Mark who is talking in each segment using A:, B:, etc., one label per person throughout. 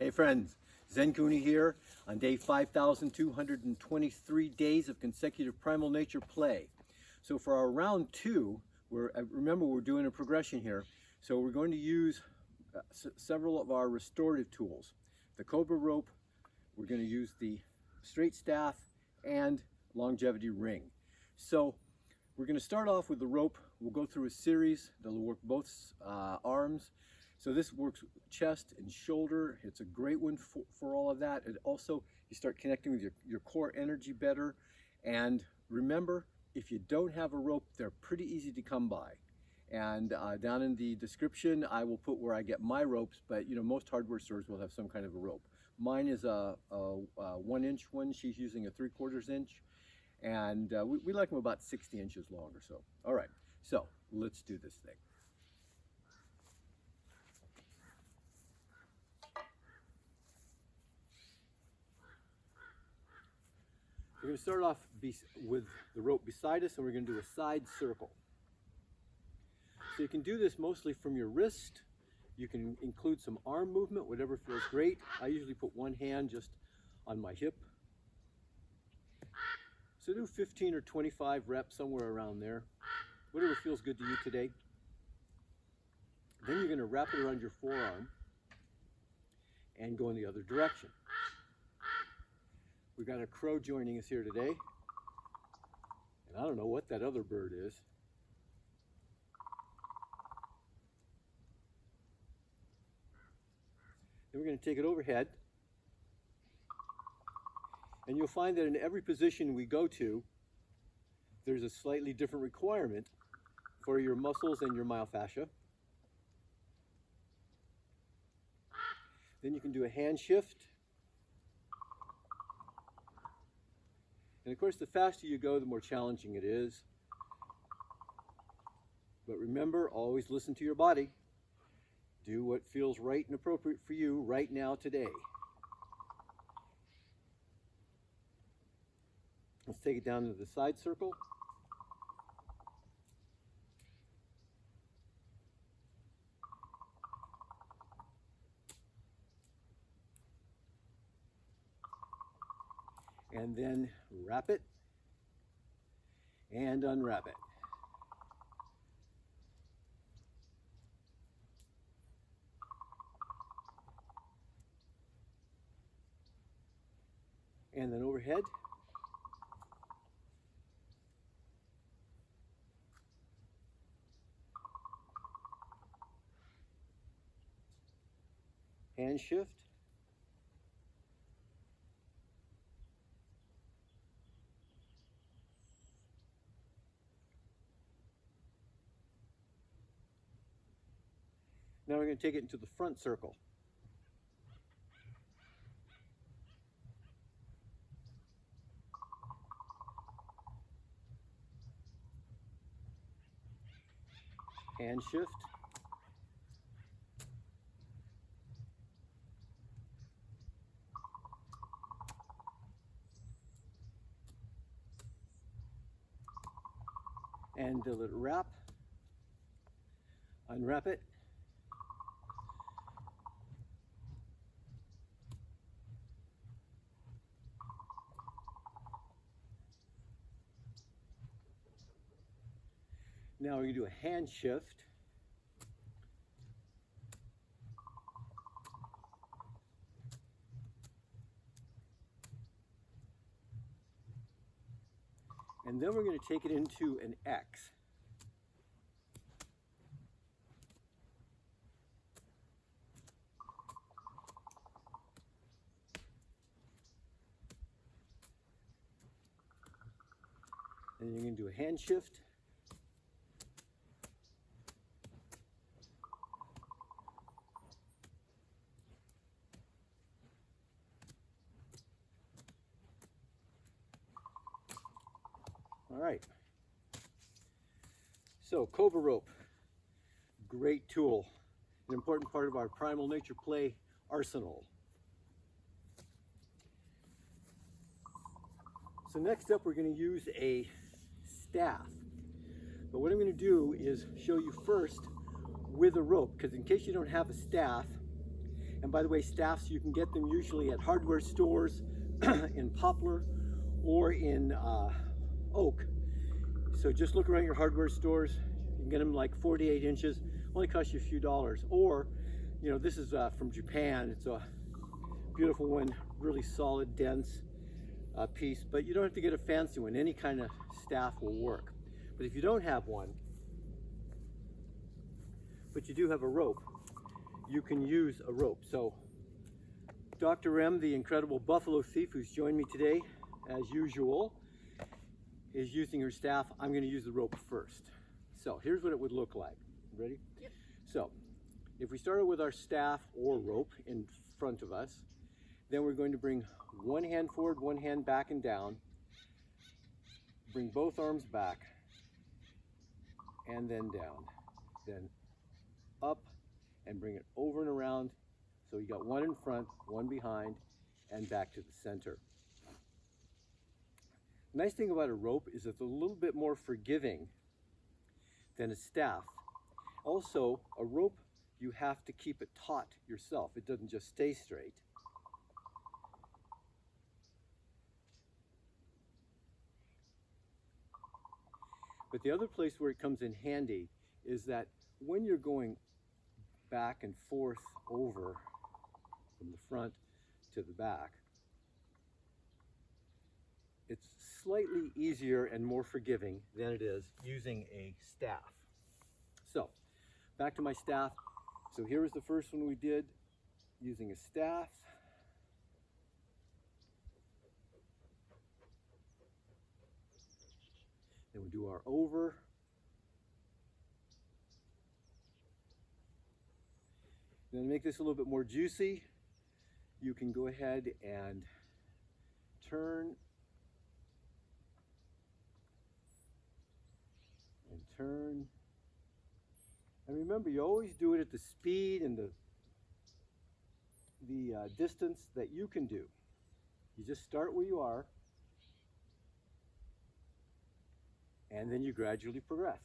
A: Hey friends, ZenKahuna here on day 5,223 days of consecutive primal nature play. So for our round two, remember we're doing a progression here, so we're going to use several of our restorative tools. The Cobra Rope, we're going to use the straight staff, and longevity ring. So we're going to start off with the rope. We'll go through a series that'll work both arms. So this works chest and shoulder. It's a great one for all of that. And also you start connecting with your core energy better. And remember, if you don't have a rope, they're pretty easy to come by. And down in the description, I will put where I get my ropes, but you know, most hardware stores will have some kind of a rope. Mine is a 1 inch one. She's using a 3/4 inch. And we like them about 60 inches long or so. All right, so let's do this thing. We're going to start off with the rope beside us, and we're going to do a side circle. So you can do this mostly from your wrist. You can include some arm movement, whatever feels great. I usually put one hand just on my hip. So do 15 or 25 reps, somewhere around there. Whatever feels good to you today. Then you're going to wrap it around your forearm and go in the other direction. We've got a crow joining us here today. And I don't know what that other bird is. Then we're going to take it overhead. And you'll find that in every position we go to, there's a slightly different requirement for your muscles and your myofascia. Then you can do a hand shift. And of course, the faster you go, the more challenging it is. But remember, always listen to your body. Do what feels right and appropriate for you right now, today. Let's take it down to the side circle. And then wrap it and unwrap it. And then overhead. Hand shift. Now we're going to take it into the front circle. Hand shift. And let it wrap. Unwrap it. Now we're going to do a hand shift. And then we're going to take it into an X. And then you're going to do a hand shift. All right. So Cobra Rope, great tool, an important part of our primal nature play arsenal. So next up, we're going to use a staff. But what I'm going to do is show you first with a rope, because in case you don't have a staff, And by the way, staffs, you can get them usually at hardware stores in poplar or in oak. So just look around your hardware stores. You can get them like 48 inches, only cost you a few dollars. Or, you know, this is from Japan. It's a beautiful one, really solid, dense piece, but you don't have to get a fancy one. Any kind of staff will work. But if you don't have one, but you do have a rope, you can use a rope. So Dr. M, the incredible buffalo thief who's joined me today, as usual, is using her staff. I'm going to use the rope first. So here's what it would look like. Ready?
B: Yep.
A: So if we started with our staff or rope in front of us, then we're going to bring one hand forward, one hand back and down, bring both arms back, and then down, then up, and bring it over and around. So you got one in front, one behind, and back to the center. The nice thing about a rope is it's a little bit more forgiving than a staff. Also, a rope, you have to keep it taut yourself. It doesn't just stay straight. But the other place where it comes in handy is that when you're going back and forth over from the front to the back, it's slightly easier and more forgiving than it is using a staff. So, back to my staff. So here was the first one we did using a staff. Then we do our over. Then to make this a little bit more juicy, you can go ahead and turn and turn. And remember, you always do it at the speed and the distance that you can do. You just start where you are, and then you gradually progress.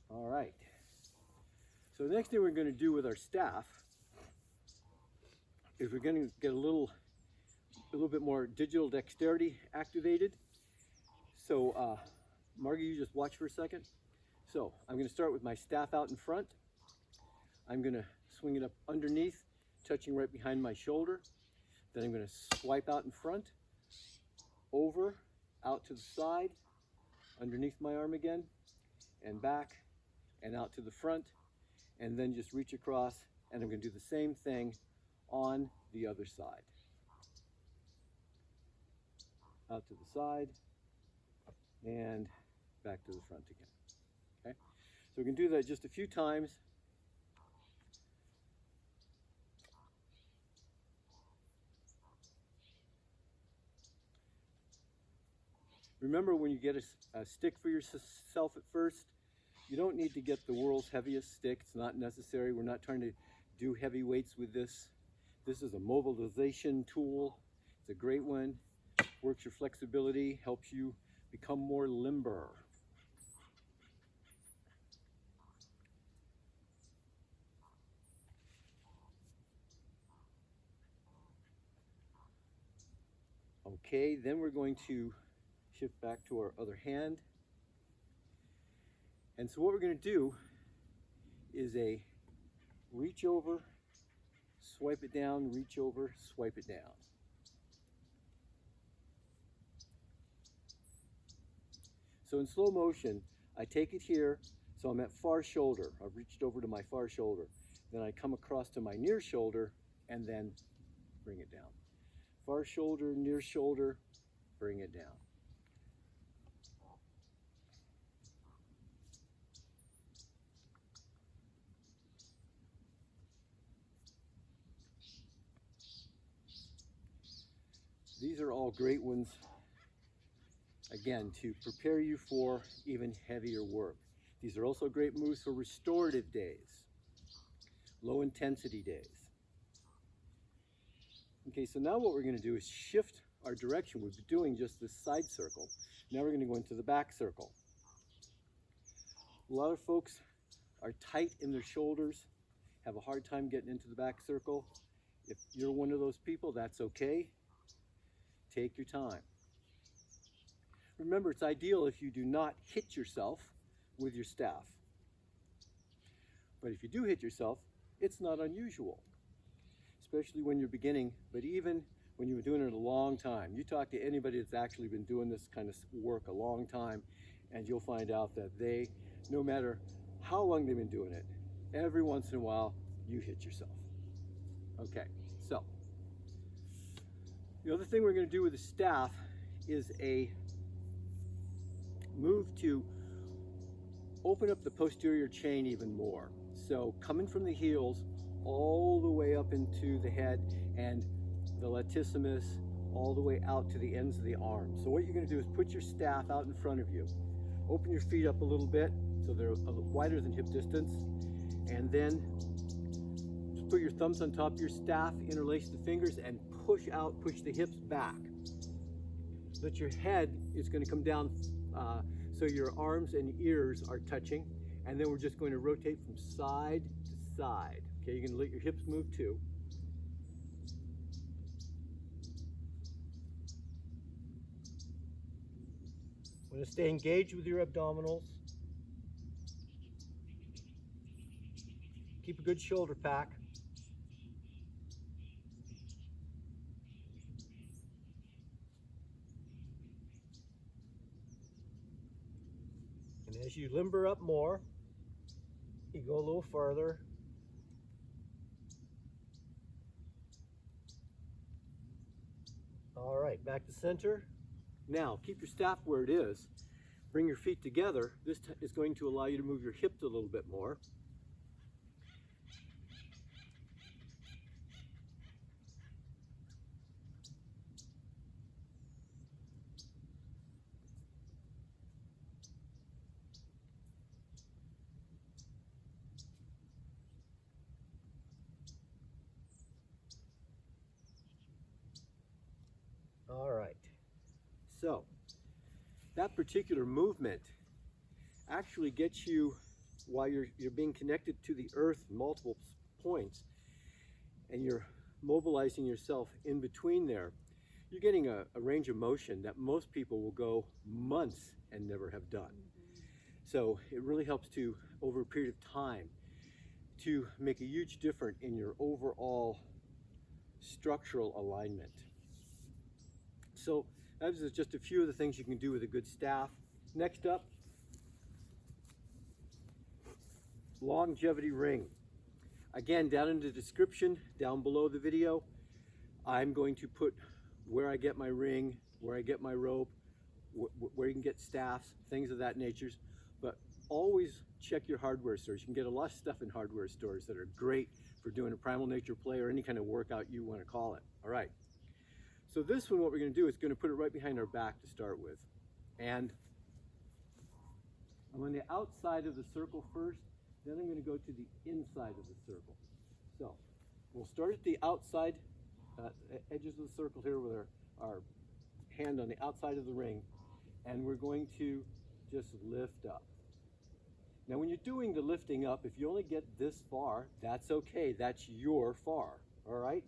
A: All right. So the next thing we're going to do with our staff is we're going to get a little bit more digital dexterity activated. So Margie, you just watch for a second. So I'm going to start with my staff out in front. I'm going to swing it up underneath, touching right behind my shoulder. Then I'm going to swipe out in front, over, out to the side, underneath my arm again, and back, and out to the front, and then just reach across, and I'm going to do the same thing on the other side. Out to the side, and back to the front again. Okay? So we can do that just a few times. Remember, when you get a stick for yourself at first, you don't need to get the world's heaviest stick. It's not necessary. We're not trying to do heavy weights with this. This is a mobilization tool. It's a great one. Works your flexibility, helps you become more limber. Okay, then we're going to shift back to our other hand. And so what we're going to do is a reach over, swipe it down, reach over, swipe it down. So in slow motion, I take it here, so I'm at far shoulder. I've reached over to my far shoulder. Then I come across to my near shoulder and then bring it down. Far shoulder, near shoulder, bring it down. These are all great ones, again, to prepare you for even heavier work. These are also great moves for restorative days, low intensity days. Okay, so now what we're going to do is shift our direction. We've been doing just this side circle. Now we're going to go into the back circle. A lot of folks are tight in their shoulders, have a hard time getting into the back circle. If you're one of those people, that's okay. Take your time. Remember, it's ideal if you do not hit yourself with your staff. But if you do hit yourself, it's not unusual, especially when you're beginning, but even when you've been doing it a long time. You talk to anybody that's actually been doing this kind of work a long time, and you'll find out that they, no matter how long they've been doing it, every once in a while, you hit yourself. Okay, so the other thing we're going to do with the staff is a move to open up the posterior chain even more. So coming from the heels all the way up into the head and the latissimus all the way out to the ends of the arms. So what you're going to do is put your staff out in front of you. Open your feet up a little bit so they're a little wider than hip distance, and then just put your thumbs on top of your staff, interlace the fingers, and push out, push the hips back. So that your head is going to come down so your arms and ears are touching, and then we're just going to rotate from side to side. Okay, you're going to let your hips move too. Want to stay engaged with your abdominals. Keep a good shoulder pack. And as you limber up more, you go a little farther. All right, back to center. Now, keep your staff where it is. Bring your feet together. This is going to allow you to move your hips a little bit more. All right, so that particular movement actually gets you, while you're being connected to the earth in multiple points, and you're mobilizing yourself in between there, you're getting a range of motion that most people will go months and never have done. So it really helps to, over a period of time, to make a huge difference in your overall structural alignment. So that is just a few of the things you can do with a good staff. Next up, longevity ring. Again, down in the description, down below the video, I'm going to put where I get my ring, where I get my rope, where you can get staffs, things of that nature. But always check your hardware stores. You can get a lot of stuff in hardware stores that are great for doing a primal nature play or any kind of workout you want to call it. All right. So this one, what we're going to do is going to put it right behind our back to start with. And I'm on the outside of the circle first, then I'm going to go to the inside of the circle. So we'll start at the outside edges of the circle here with our hand on the outside of the ring, and we're going to just lift up. Now when you're doing the lifting up, if you only get this far, that's okay. That's your far, all right?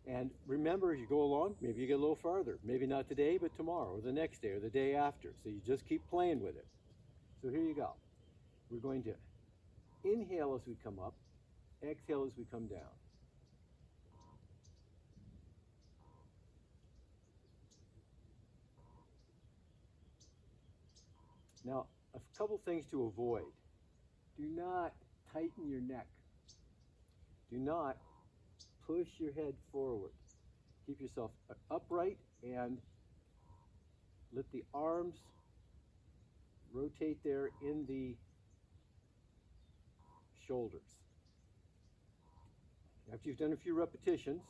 A: And remember, as you go along, maybe you get a little farther. Maybe not today, but tomorrow, or the next day, or the day after. So you just keep playing with it. So here you go. We're going to inhale as we come up, exhale as we come down. Now, a couple things to avoid. Do not tighten your neck. Do not push your head forward. Keep yourself upright and let the arms rotate there in the shoulders. After you've done a few repetitions,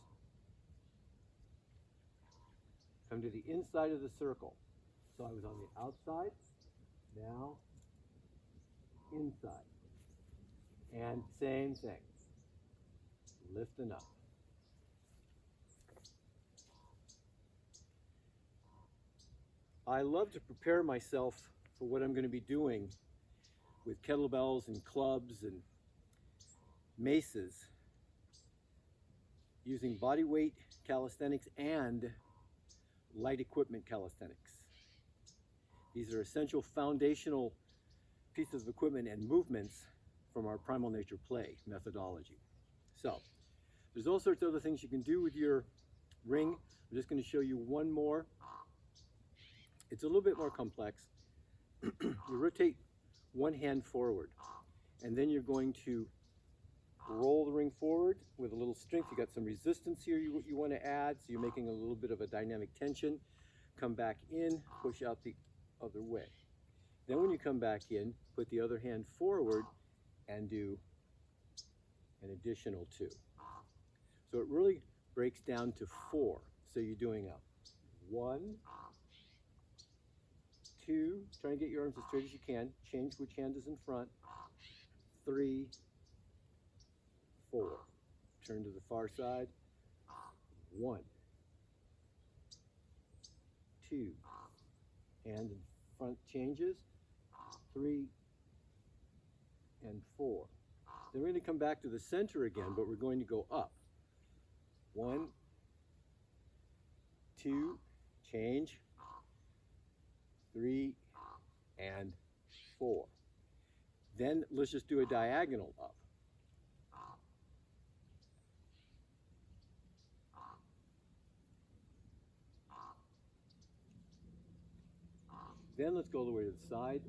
A: come to the inside of the circle. So I was on the outside, now inside. And same thing, lifting up. I love to prepare myself for what I'm going to be doing with kettlebells and clubs and maces using body weight calisthenics and light equipment calisthenics. These are essential foundational pieces of equipment and movements from our primal nature play methodology. So there's all sorts of other things you can do with your ring. I'm just going to show you one more. It's a little bit more complex. You rotate one hand forward, and then you're going to roll the ring forward with a little strength. You got some resistance here you want to add, so you're making a little bit of a dynamic tension. Come back in, push out the other way. Then when you come back in, put the other hand forward and do an additional 2. So it really breaks down to 4. So you're doing a 1, 2, try and get your arms as straight as you can. Change which hand is in front. 3, 4. Turn to the far side. 1, 2. Hand in front changes. 3 and 4. Then we're going to come back to the center again, but we're going to go up. 1, 2, change. 3 and 4. Then let's just do a diagonal up. Then let's go all the way to the side.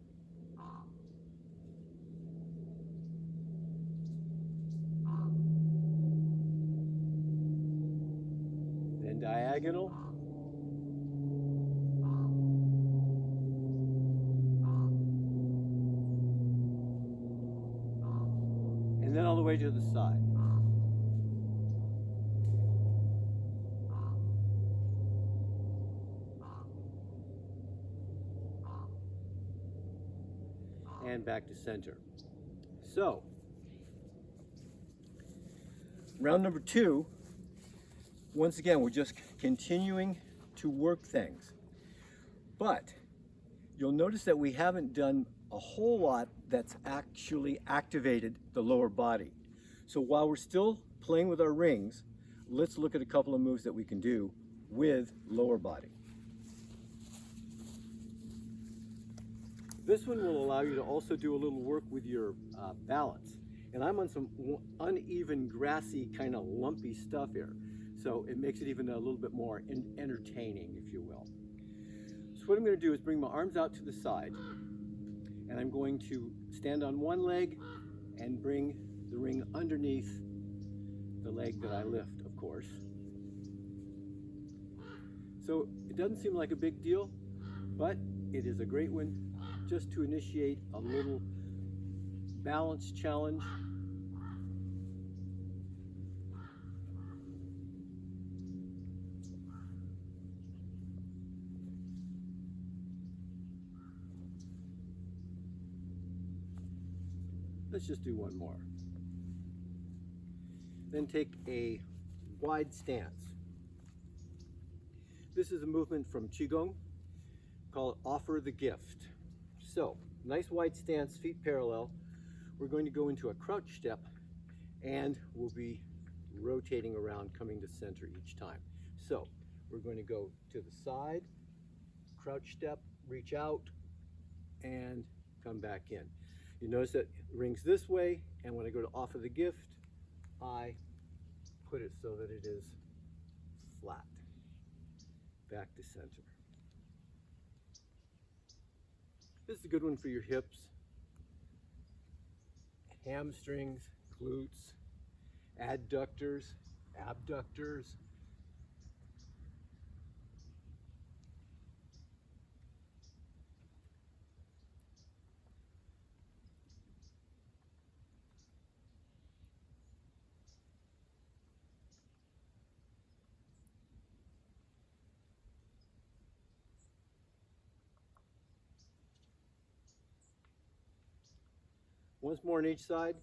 A: Then diagonal. And then all the way to the side. And back to center. So, round number 2, once again, we're just continuing to work things. But you'll notice that we haven't done a whole lot that's actually activated the lower body. So while we're still playing with our rings, let's look at a couple of moves that we can do with lower body. This one will allow you to also do a little work with your balance. And I'm on some uneven, grassy, kind of lumpy stuff here. So it makes it even a little bit more entertaining, if you will. So what I'm going to do is bring my arms out to the side. And I'm going to stand on one leg and bring the ring underneath the leg that I lift, of course. So it doesn't seem like a big deal, but it is a great one just to initiate a little balance challenge. Let's just do one more. Then take a wide stance. This is a movement from Qigong called Offer the Gift. So, nice wide stance, feet parallel. We're going to go into a crouch step and we'll be rotating around, coming to center each time. So, we're going to go to the side, crouch step, reach out, and come back in. You notice that it rings this way, and when I go to offer the gift, I put it so that it is flat. Back to center. This is a good one for your hips, hamstrings, glutes, adductors, abductors. Once more on each side.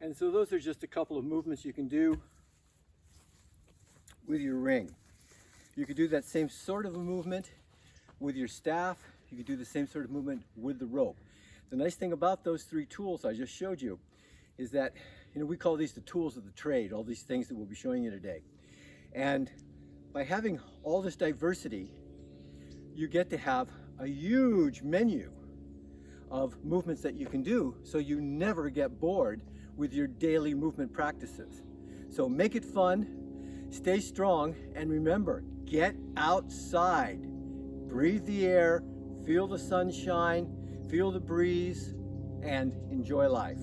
A: And And so those are just a couple of movements you can do with your ring. You could do that same sort of a movement with your staff. You could do the same sort of movement with the rope. The nice thing about those three tools I just showed you is that, we call these the tools of the trade, all these things that we'll be showing you today. And by having all this diversity, you get to have a huge menu of movements that you can do, so you never get bored with your daily movement practices. So make it fun, stay strong, and remember, get outside. Breathe the air, feel the sunshine, feel the breeze, and enjoy life.